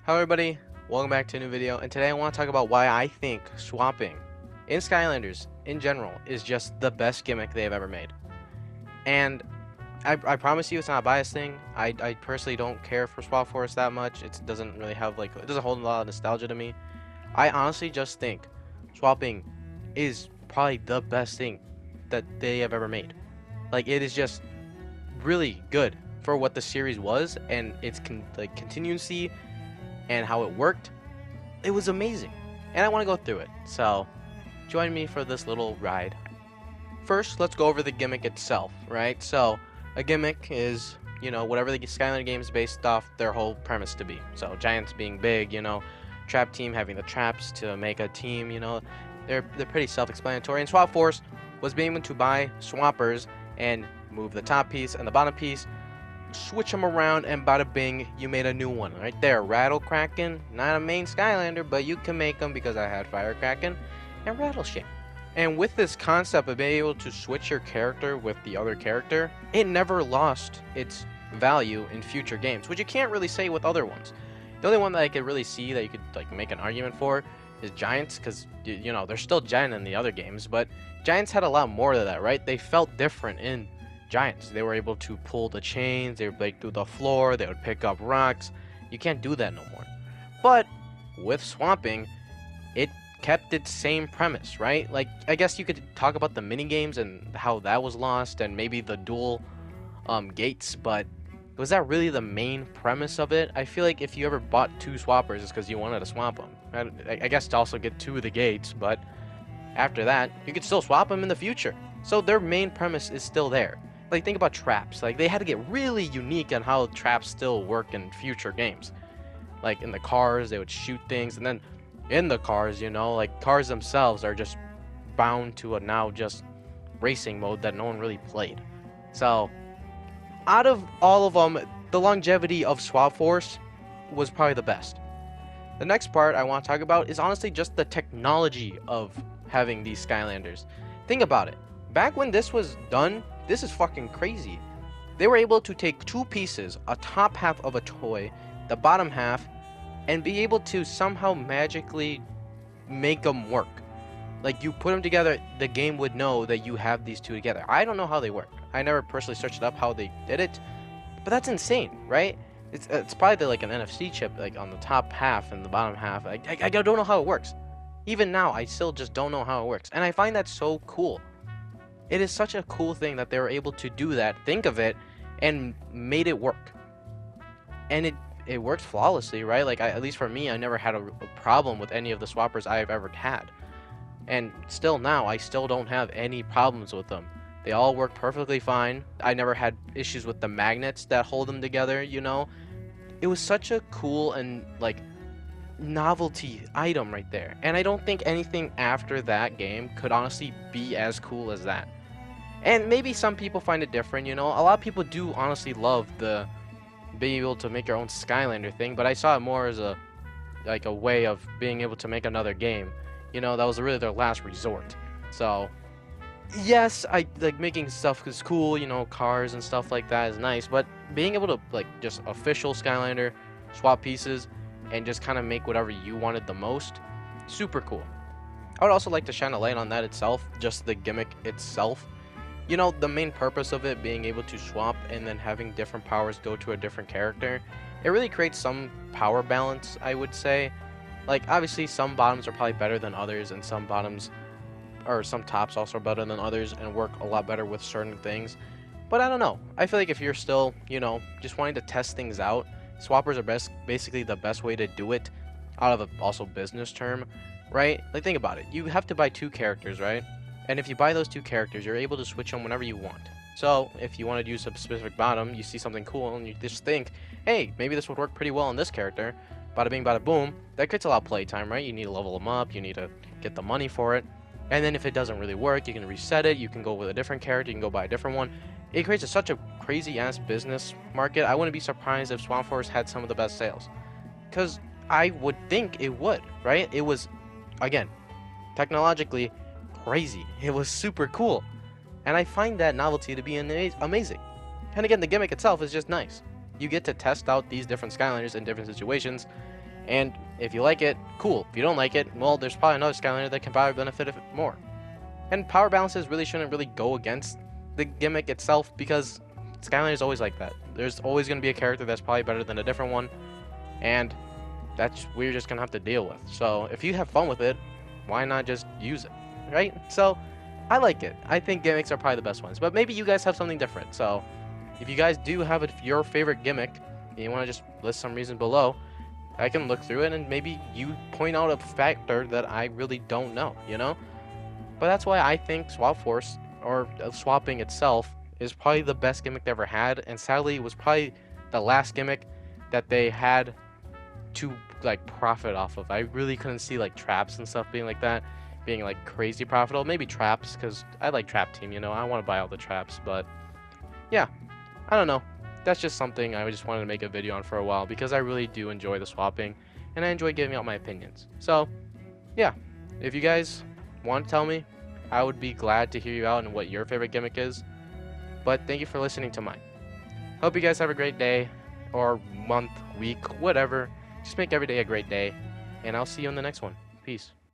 Hello everybody, welcome back to a new video, and today I want to talk about why I think swapping in Skylanders in general is just the best gimmick they've ever made. And I promise you it's not a biased thing. I personally don't care for Swap Force that much. It doesn't really have it doesn't hold a lot of nostalgia to me. I honestly just think swapping is probably the best thing that they have ever made. Like, it is just really good for what the series was and its continuity and how it worked. It was amazing, and I want to go through it, so join me for this little ride. First, let's go over the gimmick itself, right? So a gimmick is, whatever the Skylander game is based off their whole premise to be. So giants being big, trap team having the traps to make a team, they're pretty self-explanatory. And Swap Force was being able to buy swappers and move the top piece and the bottom piece, switch them around, and bada bing, you made a new one right there. Rattle Kraken, not a main Skylander, but you can make them because I had Fire Kraken and Rattle Shake. And with this concept of being able to switch your character with the other character, it never lost its value in future games, which you can't really say with other ones. The only one that I could really see that you could make an argument for is Giants, because they're still Giant in the other games, but Giants had a lot more to that, right? They felt different in Giants. They were able to pull the chains, they would break through the floor, they would pick up rocks. You can't do that no more. But with swapping, it kept its same premise, right? Like, I guess you could talk about the mini games and how that was lost, and maybe the dual gates, but was that really the main premise of it? I feel like if you ever bought two swappers, it's because you wanted to swap them. I guess to also get two of the gates, but after that, you could still swap them in the future. So their main premise is still there. Like, think about traps. Like, they had to get really unique on how traps still work in future games. Like, in the cars, they would shoot things, and then in the cars, cars themselves are just bound to a now just racing mode that no one really played. So out of all of them, the longevity of Swap Force was probably the best. The next part I want to talk about is honestly just the technology of having these Skylanders. Think about it. Back when this was done, this is fucking crazy. They were able to take two pieces, a top half of a toy, the bottom half, and be able to somehow magically make them work. Like, you put them together, the game would know that you have these two together. I don't know how they work. I never personally searched up how they did it, but that's insane, right? It's probably like an NFC chip, like on the top half and the bottom half. I don't know how it works. Even now, I still just don't know how it works, and I find that so cool. It is such a cool thing that they were able to do that, think of it, and made it work. And it worked flawlessly, right? Like, at least for me, I never had a problem with any of the swappers I've ever had. And still now, I still don't have any problems with them. They all work perfectly fine. I never had issues with the magnets that hold them together, It was such a cool and, novelty item right there. And I don't think anything after that game could honestly be as cool as that. And maybe some people find it different, A lot of people do honestly love the being able to make your own Skylander thing, but I saw it more as a way of being able to make another game. That was really their last resort. So yes, I like making stuff is cool, cars and stuff like that is nice, but being able to just official Skylander, swap pieces, and just kind of make whatever you wanted the most, super cool. I would also like to shine a light on that itself, just the gimmick itself. The main purpose of it being able to swap and then having different powers go to a different character, it really creates some power balance, I would say. Like, obviously some bottoms are probably better than others, and some bottoms or some tops also are better than others and work a lot better with certain things. But I don't know. I feel like if you're still, just wanting to test things out, swappers are basically the best way to do it, out of a also business term, right? Like, think about it. You have to buy two characters, right? And if you buy those two characters, you're able to switch them whenever you want. So if you want to use a specific bottom, you see something cool and you just think, hey, maybe this would work pretty well on this character. Bada bing, bada boom. That creates a lot of playtime, right? You need to level them up. You need to get the money for it. And then if it doesn't really work, you can reset it. You can go with a different character. You can go buy a different one. It creates such a crazy-ass business market. I wouldn't be surprised if Swap Force had some of the best sales. Because I would think it would, right? It was, again, technologically crazy. It was super cool. And I find that novelty to be amazing. And again, the gimmick itself is just nice. You get to test out these different Skylanders in different situations, And if you like it, cool. If you don't like it, well, there's probably another Skylander that can probably benefit it more. And power balances really shouldn't really go against the gimmick itself, because Skylander is always like that. There's always going to be a character that's probably better than a different one, and we're just going to have to deal with. So if you have fun with it, why not just use it, right? So I like it. I think gimmicks are probably the best ones, but maybe you guys have something different. So if you guys do have your favorite gimmick and you want to just list some reason below, I can look through it and maybe you point out a factor that I really don't know, you know? But that's why I think Swap Force, or swapping itself, is probably the best gimmick they ever had, and sadly it was probably the last gimmick that they had to like profit off of. I really couldn't see like traps and stuff being like that, being like crazy profitable. Maybe traps, because I like Trap Team, you know, I want to buy all the traps. But yeah, I don't know, that's just something I just wanted to make a video on for a while, because I really do enjoy the swapping and I enjoy giving out my opinions. So yeah, if you guys want to tell me, I would be glad to hear you out and what your favorite gimmick is. But thank you for listening to mine. Hope you guys have a great day, or month, week, whatever. Just make every day a great day, and I'll see you in the next one. Peace.